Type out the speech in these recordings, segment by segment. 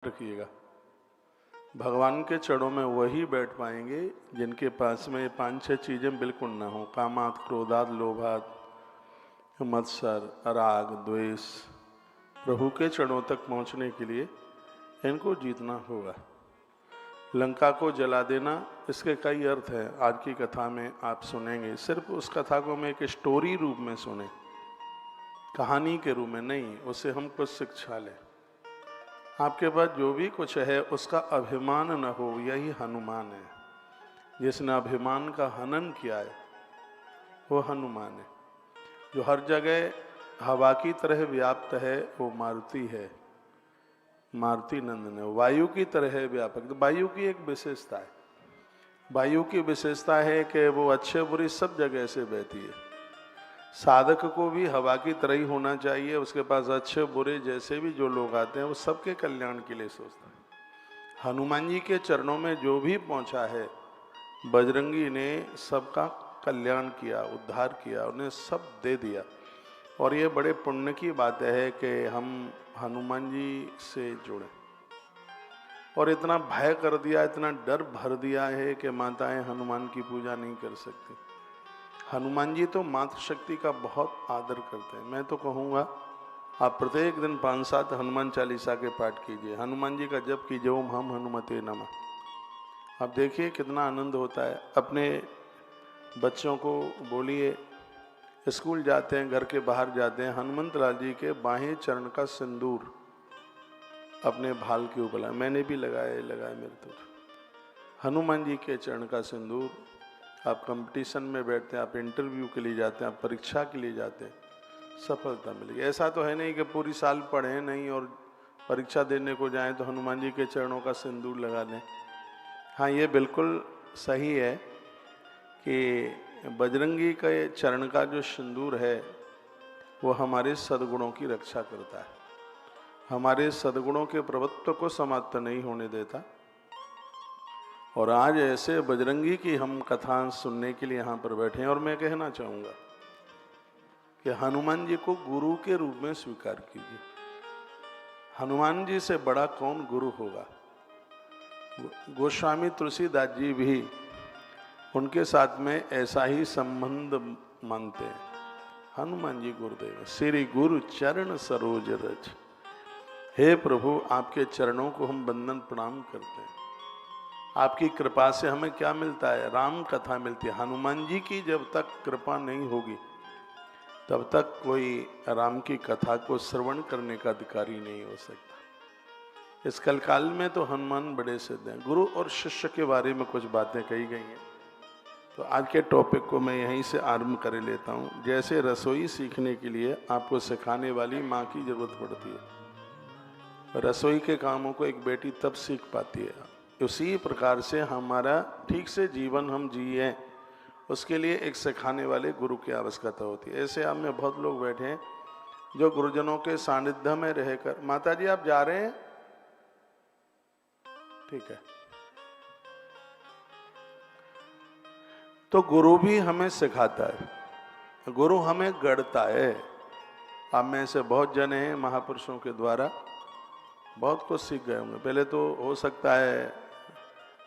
रखिएगा, भगवान के चरणों में वही बैठ पाएंगे जिनके पास में ये 5-6 चीजें बिल्कुल ना हो। कामात, क्रोधात, लोभात, मत्सर, राग, द्वेष। प्रभु के चरणों तक पहुंचने के लिए इनको जीतना होगा। लंका को जला देना, इसके कई अर्थ हैं, आज की कथा में आप सुनेंगे। सिर्फ उस कथा को मैं एक स्टोरी रूप में सुने, कहानी के रूप में नहीं, उससे हम कुछ शिक्षा लें। आपके पास जो भी कुछ है उसका अभिमान न हो, यही हनुमान है। जिसने अभिमान का हनन किया है वो हनुमान है। जो हर जगह हवा की तरह व्याप्त है वो मारुति है, मारुति नंदन है। वायु की तरह है व्यापक। तो वायु की एक विशेषता है, वायु की विशेषता है कि वो अच्छे बुरी सब जगह से बहती है। साधक को भी हवा की तरह ही होना चाहिए। उसके पास अच्छे बुरे जैसे भी जो लोग आते हैं वो सबके कल्याण के लिए सोचता है। हनुमान जी के चरणों में जो भी पहुंचा है, बजरंगी ने सबका कल्याण किया, उद्धार किया, उन्हें सब दे दिया। और ये बड़े पुण्य की बात है कि हम हनुमान जी से जुड़े। और इतना भय कर दिया, इतना डर भर दिया है कि माताएं हनुमान की पूजा नहीं कर सकती। हनुमान जी तो मातृशक्ति का बहुत आदर करते हैं। मैं तो कहूँगा आप प्रत्येक दिन 5-7 हनुमान चालीसा के पाठ कीजिए, हनुमान जी का जप कीजिए, ओम हम हनुमते नमः। आप देखिए कितना आनंद होता है। अपने बच्चों को बोलिए, स्कूल जाते हैं, घर के बाहर जाते हैं, हनुमंत लाल जी के बाहें चरण का सिंदूर अपने भाल के ऊपर लगाए। मैंने भी लगाया मेरे तो। हनुमान जी के चरण का सिंदूर, आप कंपटीशन में बैठते हैं, आप इंटरव्यू के लिए जाते हैं, आप परीक्षा के लिए जाते हैं, सफलता मिलेगी। ऐसा तो है नहीं कि पूरी साल पढ़ें नहीं और परीक्षा देने को जाएं तो हनुमान जी के चरणों का सिंदूर लगा लें। हाँ, ये बिल्कुल सही है कि बजरंगी के चरण का जो सिंदूर है वो हमारे सद्गुणों की रक्षा करता है, हमारे सद्गुणों के प्रभुत्व को समाप्त नहीं होने देता। और आज ऐसे बजरंगी की हम कथा सुनने के लिए यहाँ पर बैठे हैं। और मैं कहना चाहूँगा कि हनुमान जी को गुरु के रूप में स्वीकार कीजिए। हनुमान जी से बड़ा कौन गुरु होगा। गोस्वामी तुलसीदास जी भी उनके साथ में ऐसा ही संबंध मानते हैं। हनुमान जी गुरुदेव, श्री गुरु चरण सरोज रज। हे प्रभु, आपके चरणों को हम वंदन प्रणाम करते हैं। आपकी कृपा से हमें क्या मिलता है? राम कथा मिलती है। हनुमान जी की जब तक कृपा नहीं होगी तब तक कोई राम की कथा को श्रवण करने का अधिकारी नहीं हो सकता। इस कलकाल में तो हनुमान बड़े सिद्ध हैं। गुरु और शिष्य के बारे में कुछ बातें कही गई हैं, तो आज के टॉपिक को मैं यहीं से आरंभ कर लेता हूँ। जैसे रसोई सीखने के लिए आपको सिखाने वाली माँ की जरूरत पड़ती है, रसोई के कामों को एक बेटी तब सीख पाती है। उसी प्रकार से हमारा ठीक से जीवन हम जिए, उसके लिए एक सिखाने वाले गुरु की आवश्यकता होती है। ऐसे आप में बहुत लोग बैठे हैं जो गुरुजनों के सानिध्य में रहकर, माता जी आप जा रहे हैं, ठीक है, तो गुरु भी हमें सिखाता है, गुरु हमें गढ़ता है। आप में से बहुत जने हैं महापुरुषों के द्वारा बहुत कुछ सीख गए होंगे। पहले तो हो सकता है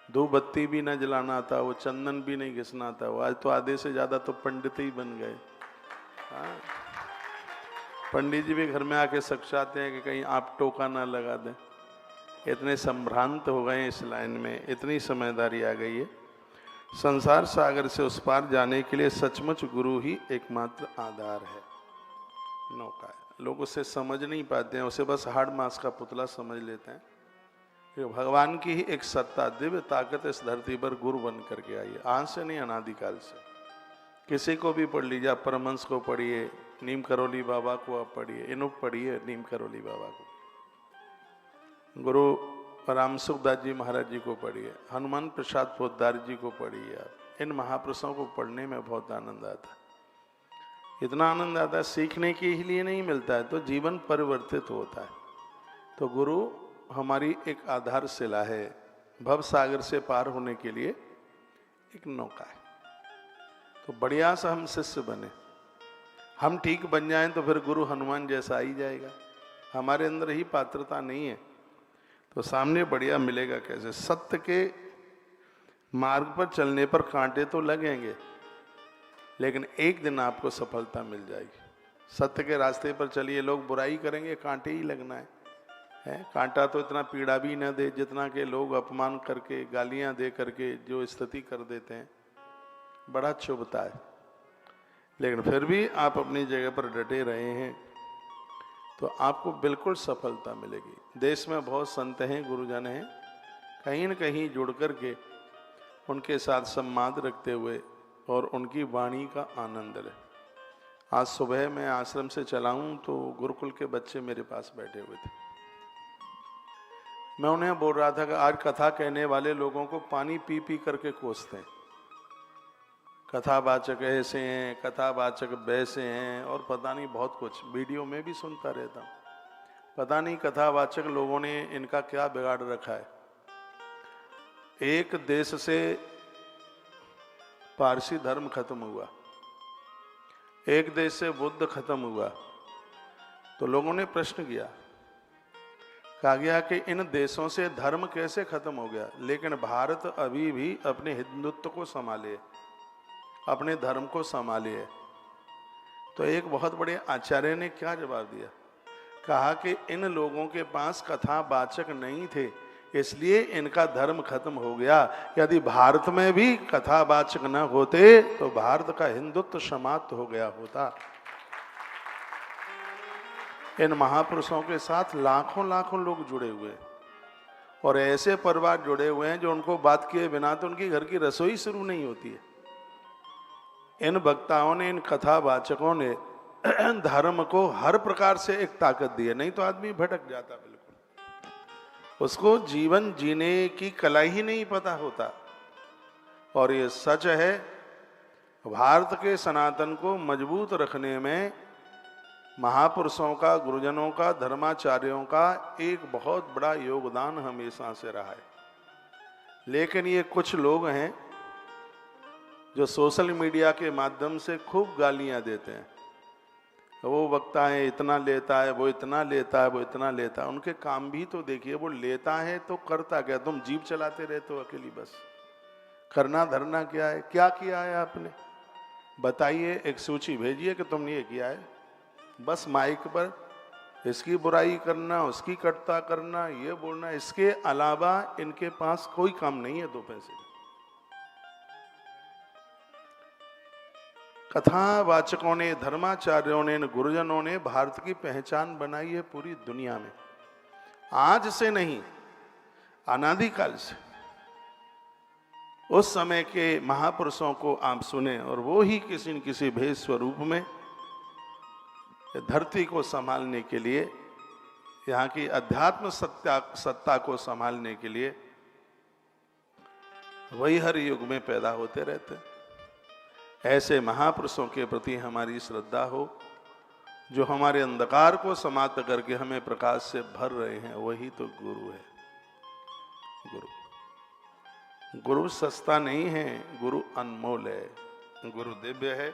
धूप बत्ती भी न जलाना था, वो चंदन भी नहीं घिसना था। वो आज तो आधे से ज्यादा तो पंडित ही बन गए। हाँ, पंडित जी भी घर में आके सक्षाते हैं कि कहीं आप टोका ना लगा दें। इतने संभ्रांत हो गए इस लाइन में, इतनी समझदारी आ गई है। संसार सागर से उस पार जाने के लिए सचमुच गुरु ही एकमात्र आधार है, नौका है। लोग उसे समझ नहीं पाते हैं, उसे बस हाड़ मांस का पुतला समझ लेते हैं। भगवान की ही एक सत्ता, दिव्य ताकत इस धरती पर गुरु बन करके आई है, आज से नहीं, अनादिकाल से। किसी को भी पढ़ लीजिए, परमहंस को पढ़िए, नीम करोली बाबा को आप पढ़िए, इनको पढ़िए, नीम करोली बाबा को, गुरु राम सुखदास जी महाराज जी को पढ़िए, हनुमान प्रसाद पोद्दार जी को पढ़िए। आप इन महापुरुषों को पढ़ने में बहुत आनंद आता है। इतना आनंद आता है, सीखने के ही लिए नहीं मिलता है तो जीवन परिवर्तित होता है। तो गुरु हमारी एक आधारशिला है, भव सागर से पार होने के लिए एक नौका है। तो बढ़िया सा हम शिष्य बने, हम ठीक बन जाएं तो फिर गुरु हनुमान जैसा आ ही जाएगा। हमारे अंदर ही पात्रता नहीं है तो सामने बढ़िया मिलेगा कैसे? सत्य के मार्ग पर चलने पर कांटे तो लगेंगे, लेकिन एक दिन आपको सफलता मिल जाएगी। सत्य के रास्ते पर चलिए, लोग बुराई करेंगे, कांटे ही लगना है। कांटा तो इतना पीड़ा भी न दे जितना कि लोग अपमान करके, गालियां दे करके जो स्थिति कर देते हैं, बड़ा चुभता है। लेकिन फिर भी आप अपनी जगह पर डटे रहे हैं तो आपको बिल्कुल सफलता मिलेगी। देश में बहुत संत हैं, गुरुजन हैं, कहीं न कहीं जुड़ करके उनके साथ संवाद रखते हुए और उनकी वाणी का आनंद लें। आज सुबह मैं आश्रम से चला हूं तो गुरुकुल के बच्चे मेरे पास बैठे हुए थे। मैं उन्हें बोल रहा था कि आज कथा कहने वाले लोगों को पानी पी पी करके कोसते हैं। कथावाचक ऐसे हैं, कथावाचक वैसे हैं, और पता नहीं बहुत कुछ वीडियो में भी सुनता रहता हूँ। पता नहीं कथावाचक लोगों ने इनका क्या बिगाड़ रखा है। एक देश से पारसी धर्म खत्म हुआ, एक देश से बुद्ध खत्म हुआ, तो लोगों ने प्रश्न किया, कहा गया कि इन देशों से धर्म कैसे खत्म हो गया, लेकिन भारत अभी भी अपने हिंदुत्व को संभाले, अपने धर्म को संभाले। तो एक बहुत बड़े आचार्य ने क्या जवाब दिया, कहा कि इन लोगों के पास कथावाचक नहीं थे, इसलिए इनका धर्म खत्म हो गया। यदि भारत में भी कथावाचक न होते तो भारत का हिंदुत्व समाप्त हो गया होता। इन महापुरुषों के साथ लाखों लाखों लोग जुड़े हुए हैं, और ऐसे परिवार जुड़े हुए हैं जो उनको बात किए बिना तो उनकी घर की रसोई शुरू नहीं होती है। इन वक्ताओं ने, इन कथावाचकों ने धर्म को हर प्रकार से एक ताकत दी है, नहीं तो आदमी भटक जाता, बिल्कुल उसको जीवन जीने की कला ही नहीं पता होता। और ये सच है, भारत के सनातन को मजबूत रखने में महापुरुषों का, गुरुजनों का, धर्माचार्यों का एक बहुत बड़ा योगदान हमेशा से रहा है। लेकिन ये कुछ लोग हैं जो सोशल मीडिया के माध्यम से खूब गालियां देते हैं। वो वक्ता है इतना लेता है, वो इतना लेता है, वो इतना लेता है। उनके काम भी तो देखिए, वो लेता है तो करता क्या? तुम जीप चलाते रहते हो अकेली, बस करना धरना क्या है? क्या किया है आपने? बताइए, एक सूची भेजिए कि तुमने ये किया है। बस माइक पर इसकी बुराई करना, उसकी कटता करना, ये बोलना, इसके अलावा इनके पास कोई काम नहीं है दो पैसे। कथावाचकों ने, धर्माचार्यों ने, गुरुजनों ने भारत की पहचान बनाई है पूरी दुनिया में। आज से नहीं, अनादिकाल से। उस समय के महापुरुषों को आप सुने और वो ही किसी न किसी भेद स्वरूप में धरती को संभालने के लिए, यहाँ की अध्यात्म सत्ता को संभालने के लिए वही हर युग में पैदा होते रहते। ऐसे महापुरुषों के प्रति हमारी श्रद्धा हो, जो हमारे अंधकार को समाप्त करके हमें प्रकाश से भर रहे हैं। वही तो गुरु है। गुरु सस्ता नहीं है, गुरु अनमोल है, गुरु दिव्य है।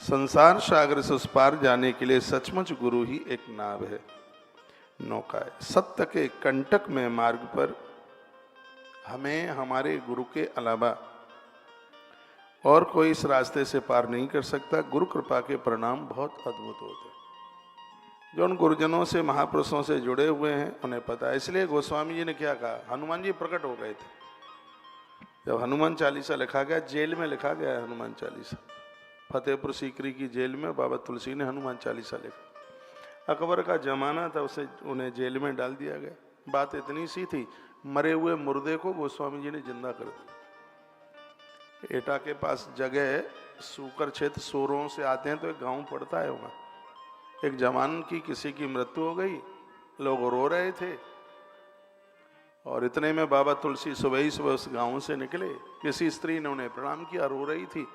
संसार सागर से उस पार जाने के लिए सचमुच गुरु ही एक नाव है, नौका है। सत्य के कंटक में मार्ग पर हमें हमारे गुरु के अलावा और कोई इस रास्ते से पार नहीं कर सकता। गुरु कृपा के परिणाम बहुत अद्भुत होते हैं। जो उन गुरुजनों से, महापुरुषों से जुड़े हुए हैं उन्हें पता है। इसलिए गोस्वामी जी ने क्या कहा, हनुमान जी प्रकट हो गए थे जब हनुमान चालीसा लिखा गया। जेल में लिखा गया है हनुमान चालीसा। फतेहपुर सीकरी की जेल में बाबा तुलसी ने हनुमान चालीसा लिखा। अकबर का जमाना था, उसे उन्हें जेल में डाल दिया गया। बात इतनी सी थी, मरे हुए मुर्दे को गोस्वामी जी ने जिंदा कर दिया। एटा के पास जगह है, सूकर क्षेत्र, सोरों से आते हैं तो एक गांव पड़ता है वहाँ। एक जवान की किसी की मृत्यु हो गई, लोग रो रहे थे, और इतने में बाबा तुलसी सुबह ही सुबह उस गांव से निकले। किसी स्त्री ने उन्हें प्रणाम किया, रो रही थी।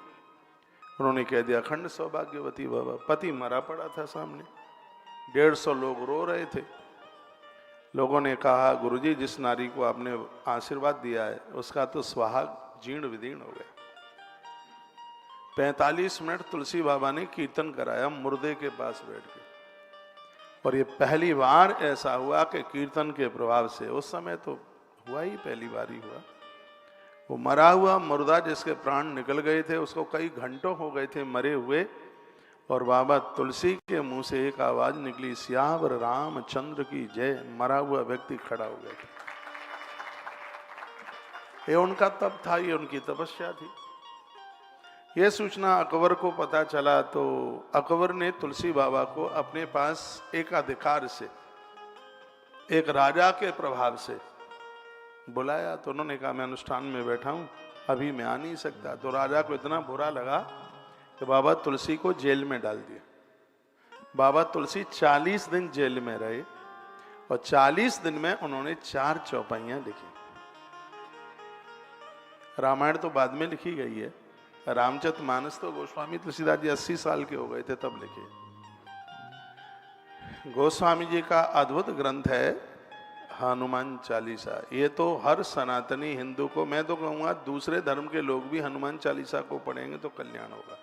उन्होंने कह दिया, अखंड सौभाग्यवती बाबा। पति मरा पड़ा था सामने, 150 लोग रो रहे थे। लोगों ने कहा, गुरुजी जिस नारी को आपने आशीर्वाद दिया है उसका तो सुहाग जीर्ण विदीर्ण हो गया। 45 मिनट तुलसी बाबा ने कीर्तन कराया मुर्दे के पास बैठ के। और ये पहली बार ऐसा हुआ कि कीर्तन के प्रभाव से, उस समय तो हुआ ही पहली बार ही हुआ, वो मरा हुआ मुर्दा जिसके प्राण निकल गए थे उसको कई घंटों हो गए थे मरे हुए, और बाबा तुलसी के मुंह से एक आवाज निकली, सियावर रामचंद्र की जय। मरा हुआ व्यक्ति खड़ा हो गया था। ये उनका तप था, ये उनकी तपस्या थी। यह सूचना अकबर को पता चला तो अकबर ने तुलसी बाबा को अपने पास एक अधिकार से, एक राजा के प्रभाव से बुलाया। तो उन्होंने कहा मैं अनुष्ठान में बैठा हूं, अभी मैं आ नहीं सकता। तो राजा को इतना बुरा लगा कि बाबा तुलसी को जेल में डाल दिया। बाबा तुलसी 40 दिन जेल में रहे और 40 दिन में उन्होंने 4 चौपाइयां लिखी। रामायण तो बाद में लिखी गई है, रामचरितमानस तो गोस्वामी तुलसीदास जी 80 साल के हो गए थे तब लिखे। गोस्वामी जी का अद्भुत ग्रंथ है हनुमान चालीसा। ये तो हर सनातनी हिंदू को, मैं तो कहूंगा दूसरे धर्म के लोग भी हनुमान चालीसा को पढ़ेंगे तो कल्याण होगा।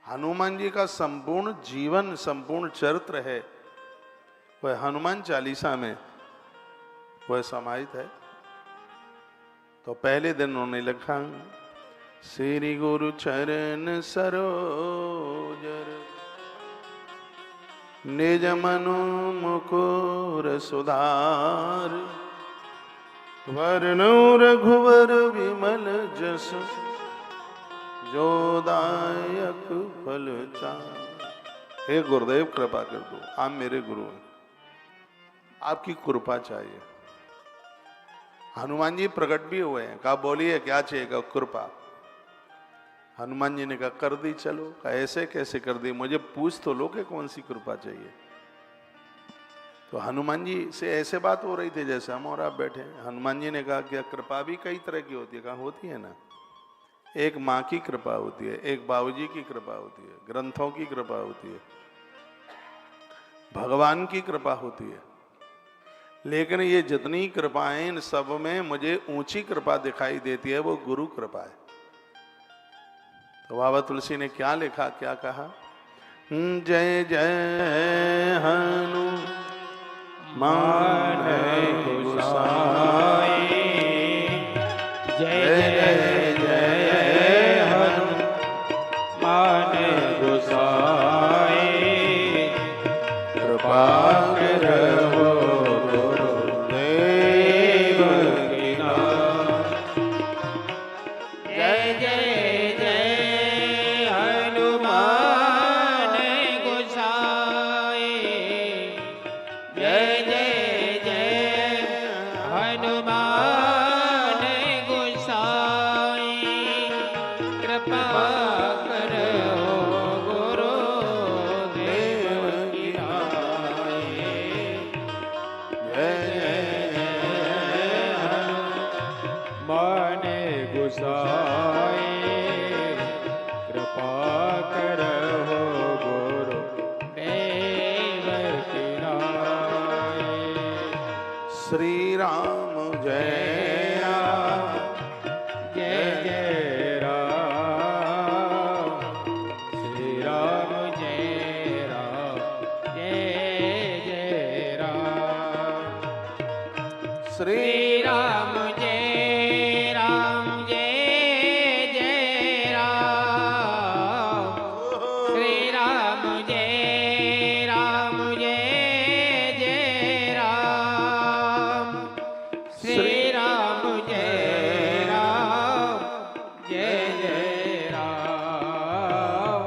हनुमान जी का संपूर्ण जीवन, संपूर्ण चरित्र है वह हनुमान चालीसा में वह समाहित है। तो पहले दिन उन्होंने लिखा, श्री गुरु चरण सरोज निज मनु मुकुर सुधार, वरनु रघुवर विमल जस, जो दायक फल चार। हे गुरुदेव कृपा कर दो, आप मेरे गुरु हैं, आपकी कृपा चाहिए। हनुमान जी प्रकट भी हुए हैं, कहा बोलिए क्या चाहिए, कहा कृपा। हनुमान जी ने कहा कर दी चलो। कहा ऐसे कैसे कर दी, मुझे पूछ तो लो कि कौन सी कृपा चाहिए। तो हनुमान जी से ऐसे बात हो रही थी जैसे हम और आप बैठे। हनुमान जी ने कहा क्या कृपा भी कई तरह की होती है। कहा होती है ना, एक माँ की कृपा होती है, एक बाबूजी की कृपा होती है, ग्रंथों की कृपा होती है, भगवान की कृपा होती है। लेकिन ये जितनी कृपाएं, इन सब में मुझे ऊंची कृपा दिखाई देती है, वो गुरु कृपा है। तो बाबा तुलसी ने क्या लिखा, क्या कहा, जय जय हनुमान गोसाई, जय जय जय हनुमान गोसाई, कृपा करहु गुरुदेव की नाम। जय जय श्री राम जय राम, जय जय राम, श्री राम जय राम, जय जय राम, श्री राम जय राम, जय जय राम, श्री राम जय राम, जय जय राम, श्री राम जय राम, जय जय राम,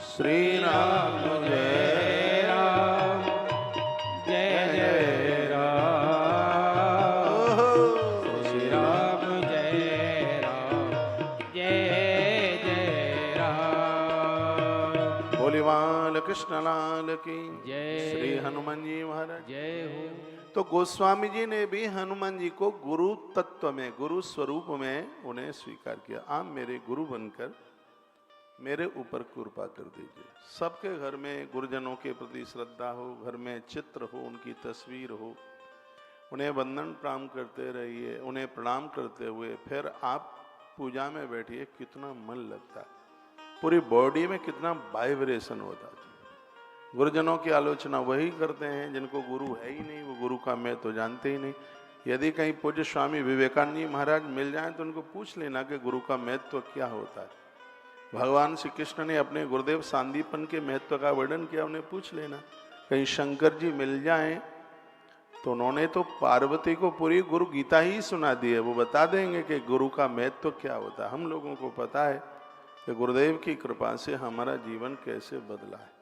श्री राम जय राम, जय जय राम, श्री राम जय राम, जय जय राम। बोले बाल कृष्ण लाल की जय। श्री हनुमान जी महाराज जय हो। तो गोस्वामी जी ने भी हनुमान जी को गुरु तत्व में, गुरु स्वरूप में उन्हें स्वीकार किया। आप मेरे गुरु बनकर मेरे ऊपर कृपा कर दीजिए। सबके घर में गुरुजनों के प्रति श्रद्धा हो, घर में चित्र हो, उनकी तस्वीर हो, उन्हें वंदन प्रणाम करते रहिए। उन्हें प्रणाम करते हुए फिर आप पूजा में बैठिए, कितना मन लगता है, पूरी बॉडी में कितना वाइब्रेशन होता है। गुरुजनों की आलोचना वही करते हैं जिनको गुरु है ही नहीं, वो गुरु का मैं तो जानते ही नहीं। यदि कहीं पूज्य स्वामी विवेकानंद जी महाराज मिल जाएं तो उनको पूछ लेना कि गुरु का महत्व क्या होता है। भगवान श्री कृष्ण ने अपने गुरुदेव सांदीपन के महत्व का वर्णन किया, उन्हें पूछ लेना। कहीं शंकर जी मिल जाएं तो उन्होंने तो पार्वती को पूरी गुरु गीता ही सुना दी है, वो बता देंगे कि गुरु का महत्व क्या होता है। हम लोगों को पता है कि गुरुदेव की कृपा से हमारा जीवन कैसे बदला है।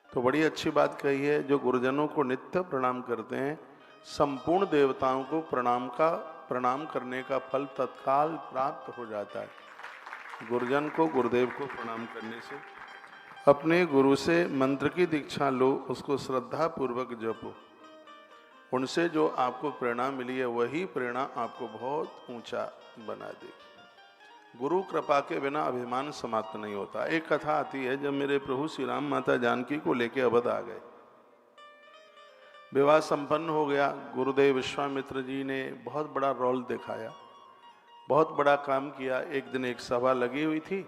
तो बड़ी अच्छी बात कही है, जो गुरुजनों को नित्य प्रणाम करते हैं, संपूर्ण देवताओं को प्रणाम करने का फल तत्काल प्राप्त हो जाता है। गुरुजन को गुरुदेव को प्रणाम करने से, अपने गुरु से मंत्र की दीक्षा लो, उसको श्रद्धा पूर्वक जपो। उनसे जो आपको प्रेरणा मिली है वही प्रेरणा आपको बहुत ऊंचा बना देगी। गुरु कृपा के बिना अभिमान समाप्त नहीं होता। एक कथा आती है, जब मेरे प्रभु श्री राम माता जानकी को लेके अवध आ गए, विवाह संपन्न हो गया। गुरुदेव विश्वामित्र जी ने बहुत बड़ा रोल दिखाया, बहुत बड़ा काम किया। एक दिन एक सभा लगी हुई थी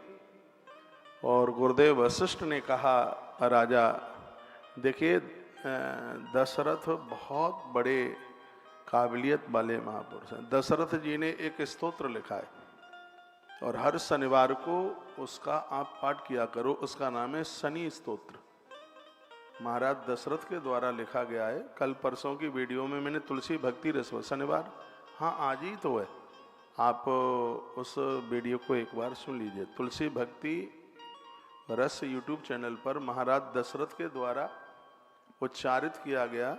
और गुरुदेव वशिष्ठ ने कहा, राजा देखिए दशरथ बहुत बड़े काबिलियत वाले महापुरुष हैं। दशरथ जी ने एक स्तोत्र लिखा है और हर शनिवार को उसका आप पाठ किया करो, उसका नाम है शनि स्तोत्र। महाराज दशरथ के द्वारा लिखा गया है। कल परसों की वीडियो में मैंने तुलसी भक्ति रस, शनिवार, हाँ आज ही तो है, आप उस वीडियो को एक बार सुन लीजिए। तुलसी भक्ति रस यूट्यूब चैनल पर महाराज दशरथ के द्वारा उच्चारित किया गया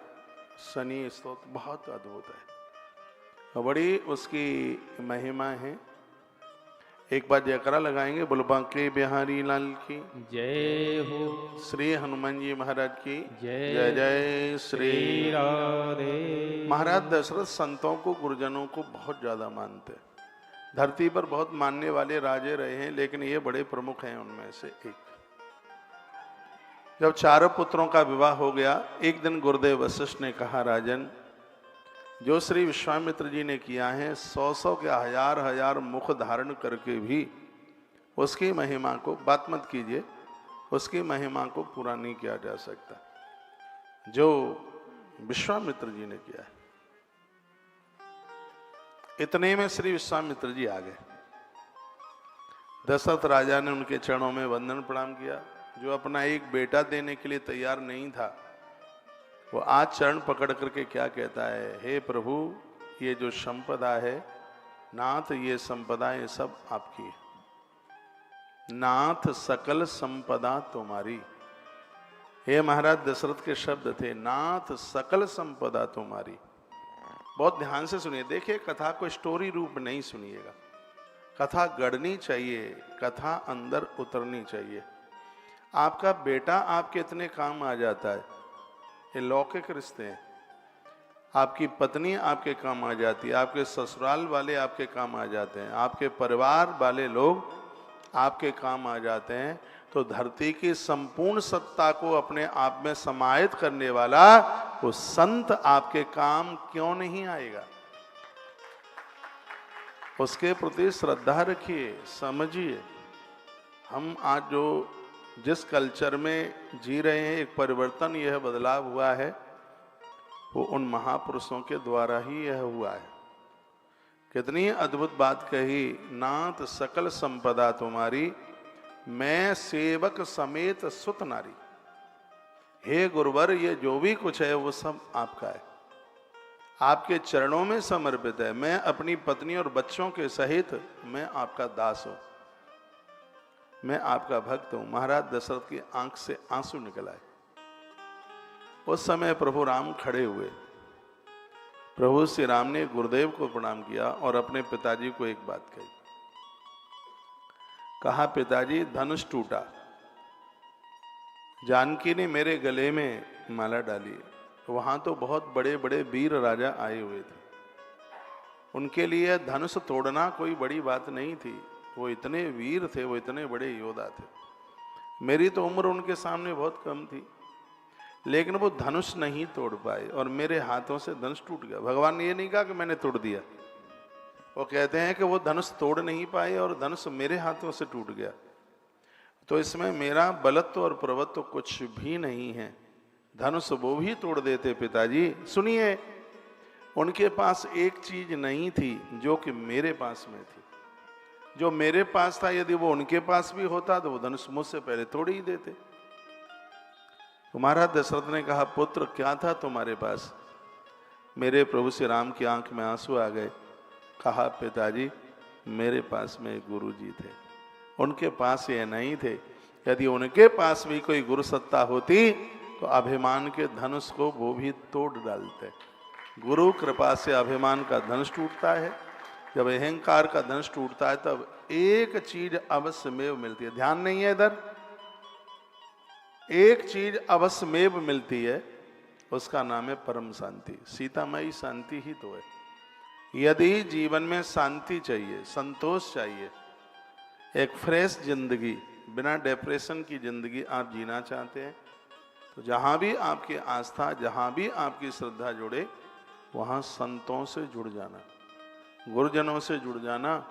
शनि स्तोत्र बहुत अद्भुत है, बड़ी उसकी महिमा है। एक बार जयकारा लगाएंगे, बोलो बांके बिहारी लाल की जय हो, श्री हनुमान जी महाराज की जय जय जय श्री राधे। महाराज दशरथ संतों को, गुरुजनों को बहुत ज्यादा मानते। धरती पर बहुत मानने वाले राजे रहे हैं, लेकिन ये बड़े प्रमुख हैं उनमें से एक। जब चारों पुत्रों का विवाह हो गया, एक दिन गुरुदेव वशिष्ठ ने कहा, राजन जो श्री विश्वामित्र जी ने किया है, 100 के हजार मुख धारण करके भी उसकी महिमा को, बात मत कीजिए, उसकी महिमा को पूरा नहीं किया जा सकता जो विश्वामित्र जी ने किया है। इतने में श्री विश्वामित्र जी आ गए। दशरथ राजा ने उनके चरणों में वंदन प्रणाम किया। जो अपना एक बेटा देने के लिए तैयार नहीं था, वो आज चरण पकड़ करके क्या कहता है, हे प्रभु ये जो संपदा है नाथ, ये संपदा ये सब आपकी है। नाथ सकल संपदा तुम्हारी। हे महाराज दशरथ के शब्द थे, नाथ सकल संपदा तुम्हारी। बहुत ध्यान से सुनिए, देखिए कथा को स्टोरी रूप नहीं सुनिएगा, कथा गढ़नी चाहिए, कथा अंदर उतरनी चाहिए। आपका बेटा आपके इतने काम आ जाता है, ये लौकिक रिश्ते हैं। आपकी पत्नी आपके काम आ जाती है, आपके ससुराल वाले आपके काम आ जाते हैं, आपके परिवार वाले लोग आपके काम आ जाते हैं, तो धरती की संपूर्ण सत्ता को अपने आप में समाहित करने वाला वो संत आपके काम क्यों नहीं आएगा? उसके प्रति श्रद्धा रखिए, समझिए। हम आज जो जिस कल्चर में जी रहे हैं, एक परिवर्तन, यह बदलाव हुआ है, वो उन महापुरुषों के द्वारा ही यह हुआ है। कितनी अद्भुत बात कही, नाथ सकल संपदा तुम्हारी, मैं सेवक समेत सुत नारी। हे गुरुवर, ये जो भी कुछ है वो सब आपका है, आपके चरणों में समर्पित है। मैं अपनी पत्नी और बच्चों के सहित मैं आपका दास हूं, मैं आपका भक्त हूं। महाराज दशरथ की आंख से आंसू निकल आए। उस समय प्रभु राम खड़े हुए। प्रभु श्री राम ने गुरुदेव को प्रणाम किया और अपने पिताजी को एक बात कही। कहा, पिताजी धनुष टूटा, जानकी ने मेरे गले में माला डाली। वहां तो बहुत बड़े बड़े वीर राजा आए हुए थे, उनके लिए धनुष तोड़ना कोई बड़ी बात नहीं थी। वो इतने वीर थे, वो इतने बड़े योद्धा थे। मेरी तो उम्र उनके सामने बहुत कम थी, लेकिन वो धनुष नहीं तोड़ पाए और मेरे हाथों से धनुष टूट गया। भगवान ने ये नहीं कहा कि मैंने तोड़ दिया, वो कहते हैं कि वो धनुष तोड़ नहीं पाए और धनुष मेरे हाथों से टूट गया। तो इसमें मेरा बलत्व और प्रभुत्व कुछ भी नहीं है। धनुष वो भी तोड़ देते पिताजी। सुनिए, उनके पास एक चीज नहीं थी जो कि मेरे पास में थी। जो मेरे पास था यदि वो उनके पास भी होता तो वो धनुष मुझसे पहले तोड़ ही देते। तुम्हारा दशरथ ने कहा, पुत्र क्या था तुम्हारे पास? मेरे प्रभु श्री राम की आंख में आंसू आ गए। कहा, पिताजी मेरे पास में गुरु जी थे, उनके पास ये नहीं थे। यदि उनके पास भी कोई गुरु सत्ता होती तो अभिमान के धनुष को वो भी तोड़ डालते। गुरु कृपा से अभिमान का धनुष टूटता है। जब अहंकार का धनुष टूटता है तब एक चीज अवश्यमेव मिलती है। ध्यान नहीं है इधर? एक चीज अवश्यमेव मिलती है, उसका नाम है परम शांति। सीतामयी शांति ही तो है। यदि जीवन में शांति चाहिए, संतोष चाहिए, एक फ्रेश जिंदगी, बिना डिप्रेशन की जिंदगी आप जीना चाहते हैं, तो जहां भी आपकी आस्था, जहां भी आपकी श्रद्धा जुड़े, वहां संतों से जुड़ जाना, गुरुजनों से जुड़ जाना।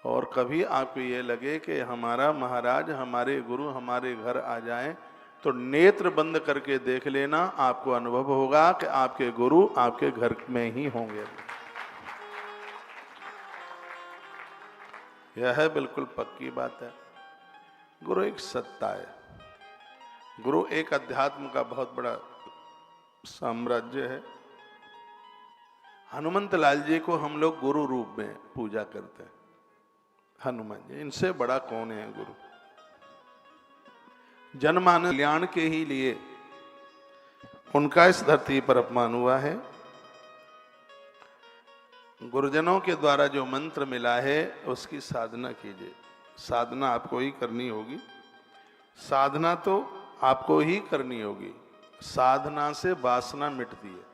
और कभी आपको ये लगे कि हमारा महाराज, हमारे गुरु हमारे घर आ जाएं, तो नेत्र बंद करके देख लेना, आपको अनुभव होगा कि आपके गुरु आपके घर में ही होंगे। यह है बिल्कुल पक्की बात है। गुरु एक सत्ता है। गुरु एक अध्यात्म का बहुत बड़ा साम्राज्य है। हनुमंत लाल जी को हम लोग गुरु रूप में पूजा करते हैं। हनुमान जी, इनसे बड़ा कौन है गुरु? जनमानस कल्याण के ही लिए उनका इस धरती पर अपमान हुआ है। गुरुजनों के द्वारा जो मंत्र मिला है उसकी साधना कीजिए। साधना आपको ही करनी होगी। साधना तो आपको ही करनी होगी। साधना से वासना मिटती है।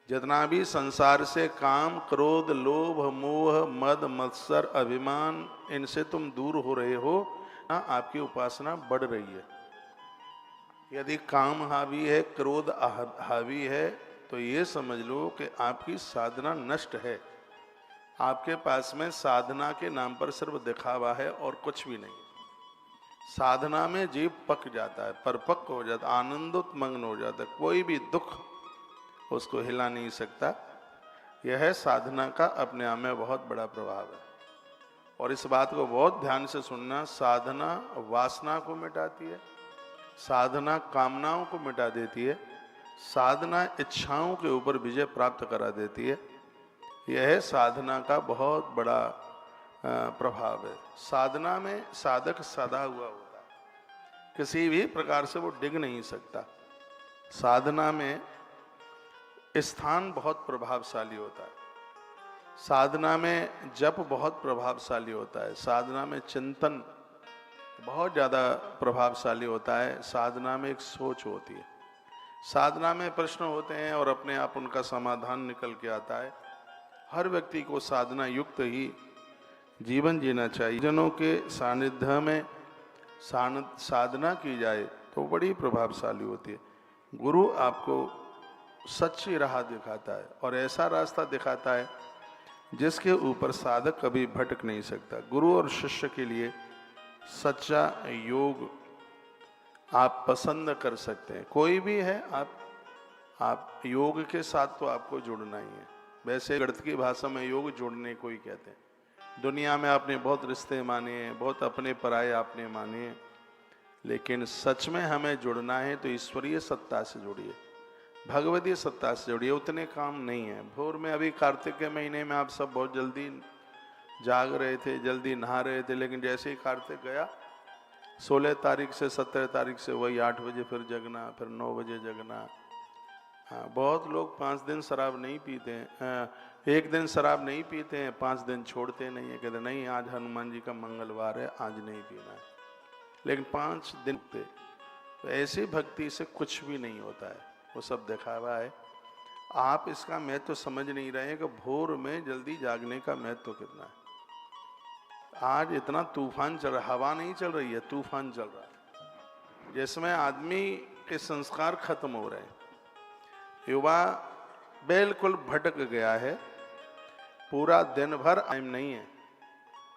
जितना भी संसार से काम, क्रोध, लोभ, मोह, मद, मत्सर, अभिमान, इनसे तुम दूर हो रहे हो ना, आपकी उपासना बढ़ रही है। यदि काम हावी है, क्रोध हावी है, तो ये समझ लो कि आपकी साधना नष्ट है। आपके पास में साधना के नाम पर सिर्फ दिखावा है और कुछ भी नहीं। साधना में जीव पक जाता है, परिपक्व हो जाता है, आनंदोत्मग्न हो जाता है। कोई भी दुख उसको हिला नहीं सकता। यह है साधना का अपने आप में बहुत बड़ा प्रभाव है। और इस बात को बहुत ध्यान से सुनना। साधना वासना को मिटाती है, साधना कामनाओं को मिटा देती है, साधना इच्छाओं के ऊपर विजय प्राप्त करा देती है। यह है साधना का बहुत बड़ा प्रभाव है। साधना में साधक सदा हुआ होता है, किसी भी प्रकार से वो डिग नहीं सकता। साधना में स्थान बहुत प्रभावशाली होता है। साधना में जप बहुत प्रभावशाली होता है। साधना में चिंतन बहुत ज़्यादा प्रभावशाली होता है। साधना में एक सोच होती है। साधना में प्रश्न होते हैं और अपने आप उनका समाधान निकल के आता है। हर व्यक्ति को साधना युक्त ही जीवन जीना चाहिए। जनों के सानिध्य में साधना की जाए तो बड़ी प्रभावशाली होती है। गुरु आपको सच्ची राह दिखाता है और ऐसा रास्ता दिखाता है जिसके ऊपर साधक कभी भटक नहीं सकता। गुरु और शिष्य के लिए सच्चा योग आप पसंद कर सकते हैं। कोई भी है, आप योग के साथ तो आपको जुड़ना ही है। वैसे गणित की भाषा में योग जोड़ने को ही कहते हैं। दुनिया में आपने बहुत रिश्ते माने हैं, बहुत अपने पराये आपने माने हैं, लेकिन सच में हमें जुड़ना है तो ईश्वरीय सत्ता से जुड़िए, भगवतीय सत्ता से जुड़िए। उतने काम नहीं है। भोर में अभी कार्तिक के महीने में आप सब बहुत जल्दी जाग रहे थे, जल्दी नहा रहे थे, लेकिन जैसे ही कार्तिक गया 16 तारीख से 17 तारीख से वही 8 बजे फिर जगना, फिर 9 बजे जगना। हाँ, बहुत लोग 5 दिन शराब नहीं पीते हैं, एक दिन शराब नहीं पीते हैं, 5 दिन छोड़ते नहीं है। कहते नहीं आज हनुमान जी का मंगलवार है, आज नहीं पीना है, लेकिन 5 दिन पे। तो ऐसी भक्ति से कुछ भी नहीं होता है, वो सब दिखावा है। आप इसका महत्व तो समझ नहीं रहे हैं कि भोर में जल्दी जागने का महत्व तो कितना है। आज इतना तूफान चल रहा, हवा नहीं चल रही है, तूफान चल रहा है, जिसमें आदमी के संस्कार खत्म हो रहे हैं। युवा बिल्कुल भटक गया है। पूरा दिन भर टाइम नहीं है,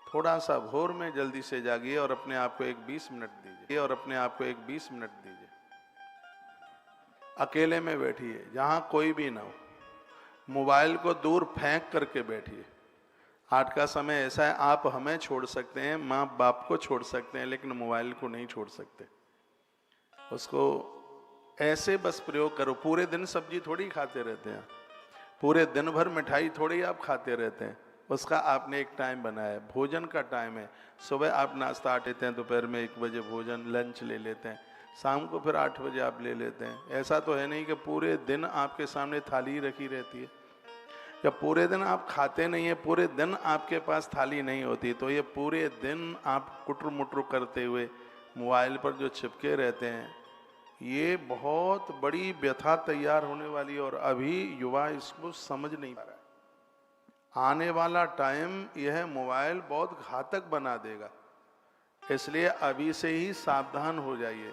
थोड़ा सा भोर में जल्दी से जागिए और अपने आप को एक 20 मिनट दीजिए। अकेले में बैठिए, जहां कोई भी ना हो। मोबाइल को दूर फेंक करके बैठिए। आज का समय ऐसा है, आप हमें छोड़ सकते हैं, माँ बाप को छोड़ सकते हैं, लेकिन मोबाइल को नहीं छोड़ सकते। उसको ऐसे बस प्रयोग करो। पूरे दिन सब्जी थोड़ी खाते रहते हैं, पूरे दिन भर मिठाई थोड़ी आप खाते रहते हैं। उसका आपने एक टाइम बनाया है, भोजन का टाइम है। सुबह आप नाश्ता लेते हैं, दोपहर में 1 बजे भोजन लंच ले लेते हैं, शाम को फिर 8 बजे आप ले लेते हैं। ऐसा तो है नहीं कि पूरे दिन आपके सामने थाली रखी रहती है। जब पूरे दिन आप खाते नहीं है, पूरे दिन आपके पास थाली नहीं होती, तो ये पूरे दिन आप कुटर मुटर करते हुए मोबाइल पर जो चिपके रहते हैं, ये बहुत बड़ी व्यथा तैयार होने वाली है। और अभी युवा इसको समझ नहीं पा रहा है। आने वाला टाइम यह मोबाइल बहुत घातक बना देगा, इसलिए अभी से ही सावधान हो जाइए।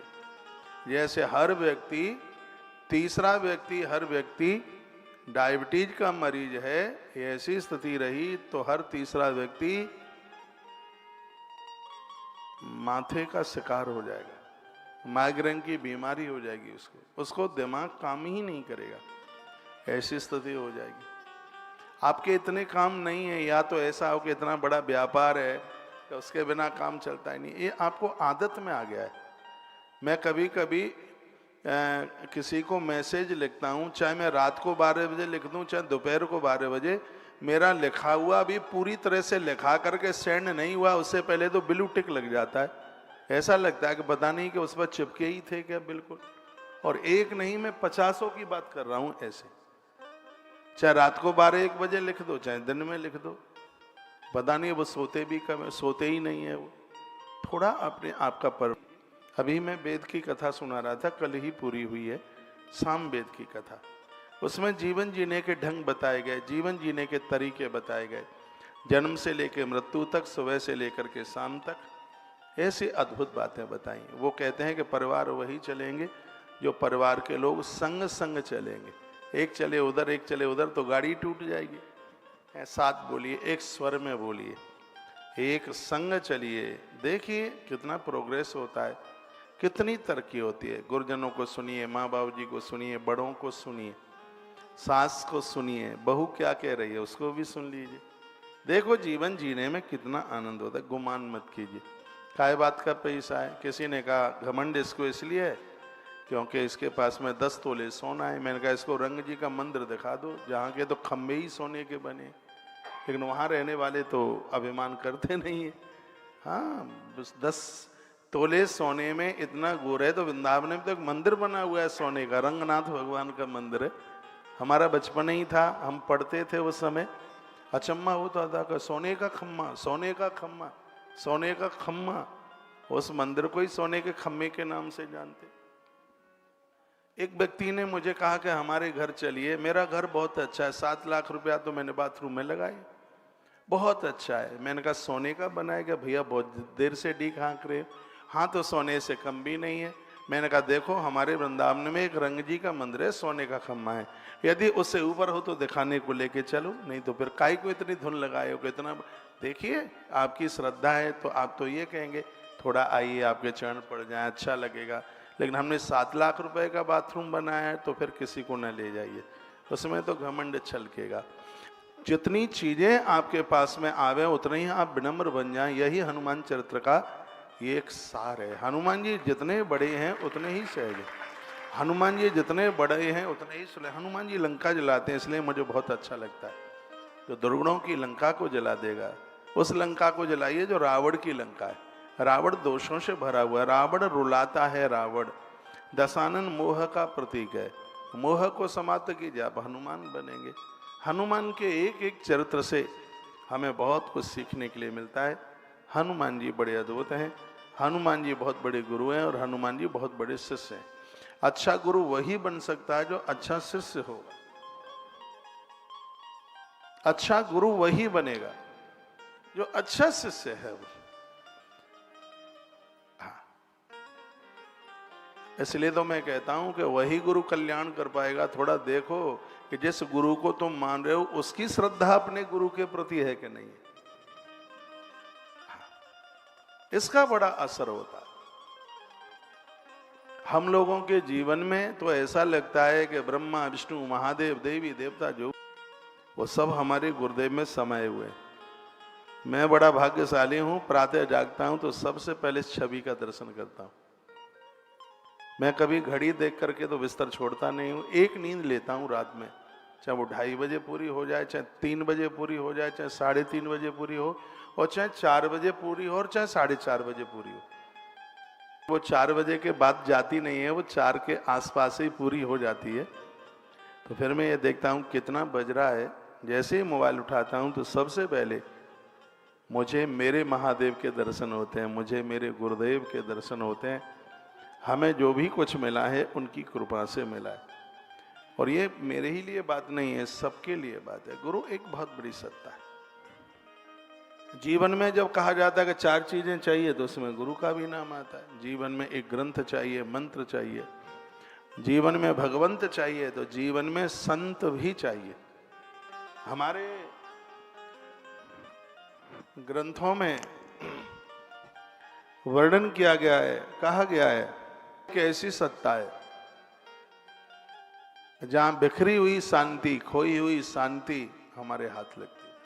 जैसे हर व्यक्ति, तीसरा व्यक्ति, हर व्यक्ति डायबिटीज का मरीज है, ऐसी स्थिति रही तो हर तीसरा व्यक्ति माथे का शिकार हो जाएगा, माइग्रेन की बीमारी हो जाएगी। उसको दिमाग काम ही नहीं करेगा, ऐसी स्थिति हो जाएगी। आपके इतने काम नहीं है, या तो ऐसा हो कि इतना बड़ा व्यापार है कि उसके बिना काम चलता ही नहीं, ये आपको आदत में आ गया है। मैं कभी कभी किसी को मैसेज लिखता हूँ, चाहे मैं रात को 12 बजे लिख दूँ, चाहे दोपहर को 12 बजे, मेरा लिखा हुआ भी पूरी तरह से लिखा करके सेंड नहीं हुआ, उससे पहले तो ब्लू टिक लग जाता है। ऐसा लगता है कि पता नहीं कि उस पर चिपके ही थे क्या, बिल्कुल। और एक नहीं, मैं 50 की बात कर रहा हूँ ऐसे। चाहे रात को 12-1 बजे लिख दो, चाहे दिन में लिख दो, पता नहीं वो सोते भी कब, सोते ही नहीं है वो। थोड़ा अपने आप का पर्व। अभी मैं वेद की कथा सुना रहा था, कल ही पूरी हुई है, साम वेद की कथा। उसमें जीवन जीने के ढंग बताए गए, जीवन जीने के तरीके बताए गए, जन्म से लेकर मृत्यु तक, सुबह से लेकर के शाम तक, ऐसी अद्भुत बातें बताई। वो कहते हैं कि परिवार वही चलेंगे जो परिवार के लोग संग संग चलेंगे। एक चले उधर, एक चले उधर तो गाड़ी टूट जाएगी। साथ बोलिए, एक स्वर में बोलिए, एक संग चलिए। देखिए कितना प्रोग्रेस होता है, कितनी तरक्की होती है। गुरुजनों को सुनिए, माँ बाबू जी को सुनिए, बड़ों को सुनिए, सास को सुनिए, बहू क्या कह रही है उसको भी सुन लीजिए। देखो जीवन जीने में कितना आनंद होता है। गुमान मत कीजिए काय बात का पैसा है। किसी ने कहा घमंड इसको इसलिए है क्योंकि इसके पास में 10 तोले सोना है। मैंने कहा इसको रंग जी का मंदिर दिखा दो, जहाँ के तो खम्भे ही सोने के बने, लेकिन वहाँ रहने वाले तो अभिमान करते नहीं है। हाँ, बस 10 तोले सोने में इतना गुर है, तो वृंदावन में तो एक मंदिर बना हुआ है सोने का, रंगनाथ भगवान का मंदिर है। हमारा बचपन ही था, हम पढ़ते थे उस समय, अचम्मा होता था कि सोने का खम्मा, सोने का खम्मा, सोने का खम्मा। उस मंदिर को ही सोने के खम्मे के नाम से जानते। एक व्यक्ति ने मुझे कहा कि हमारे घर चलिए, मेरा घर बहुत अच्छा है, 7 लाख रुपया तो मैंने बाथरूम में लगाए, बहुत अच्छा है। मैंने कहा सोने का बनाएगा? भैया बहुत देर से डीक हाँक रहे। हाँ तो सोने से कम भी नहीं है। मैंने कहा देखो हमारे वृंदावन में एक रंग जी का मंदिर है, सोने का खम्मा है, यदि उससे ऊपर हो तो दिखाने को लेके चलो, नहीं तो फिर काई को इतनी धुन लगाए हो, कितना। देखिए आपकी श्रद्धा है तो आप तो ये कहेंगे थोड़ा आइए आपके चरण पड़ जाए, अच्छा लगेगा। लेकिन हमने 7 लाख रुपए का बाथरूम बनाया है तो फिर किसी को न ले जाइए, उसमें तो घमंड छलकेगा। जितनी चीजें आपके पास में आवे उतने ही आप विनम्र बन जाएं। यही हनुमान चरित्र का ये एक सार है। हनुमान जी जितने बड़े हैं उतने ही सहज हैं, हनुमान जी जितने बड़े हैं उतने ही सुलह। हनुमान जी लंका जलाते हैं, इसलिए मुझे बहुत अच्छा लगता है। जो दुर्गुणों की लंका को जला देगा, उस लंका को जलाइए जो रावण की लंका है। रावण दोषों से भरा हुआ है, रावण रुलाता है। रावण दशानन मोह का प्रतीक है, मोह को समाप्त कीजिए, आप हनुमान बनेंगे। हनुमान के एक एक चरित्र से हमें बहुत कुछ सीखने के लिए मिलता है। हनुमान जी बड़े अद्भुत हैं, हनुमान जी बहुत बड़े गुरु हैं और हनुमान जी बहुत बड़े शिष्य हैं। अच्छा गुरु वही बन सकता है जो अच्छा शिष्य होगा, अच्छा गुरु वही बनेगा जो अच्छा शिष्य है वो। इसलिए तो मैं कहता हूं कि वही गुरु कल्याण कर पाएगा। थोड़ा देखो कि जिस गुरु को तुम मान रहे हो उसकी श्रद्धा अपने गुरु के प्रति है कि नहीं है। इसका बड़ा असर होता है। हम लोगों के जीवन में तो ऐसा लगता है कि ब्रह्मा विष्णु महादेव देवी देवता जो वो सब हमारे गुरुदेव में समाये हुए। मैं बड़ा भाग्यशाली हूं, प्रातः जागता हूं तो सबसे पहले इस छवि का दर्शन करता हूं। मैं कभी घड़ी देख करके तो बिस्तर छोड़ता नहीं हूं। एक नींद लेता हूं रात में, चाहे वो 2:30 बजे पूरी हो जाए, चाहे 3 बजे पूरी हो जाए, चाहे 3:30 बजे पूरी हो, और चाहे 4 बजे पूरी हो, और चाहे 4:30 बजे पूरी हो। वो 4 बजे के बाद जाती नहीं है, वो 4 के आसपास ही पूरी हो जाती है। तो फिर मैं ये देखता हूँ कितना बज रहा है। जैसे ही मोबाइल उठाता हूँ तो सबसे पहले मुझे मेरे महादेव के दर्शन होते हैं, मुझे मेरे गुरुदेव के दर्शन होते हैं। हमें जो भी कुछ मिला है उनकी कृपा से मिला है। और ये मेरे ही लिए बात नहीं है, सबके लिए बात है। गुरु एक बहुत बड़ी सत्ता है। जीवन में जब कहा जाता है कि 4 चीजें चाहिए तो उसमें गुरु का भी नाम आता है। जीवन में एक ग्रंथ चाहिए, मंत्र चाहिए, जीवन में भगवंत चाहिए, तो जीवन में संत भी चाहिए। हमारे ग्रंथों में वर्णन किया गया है, कहा गया है कि ऐसी सत्ता है जहां बिखरी हुई शांति, खोई हुई शांति हमारे हाथ लगी।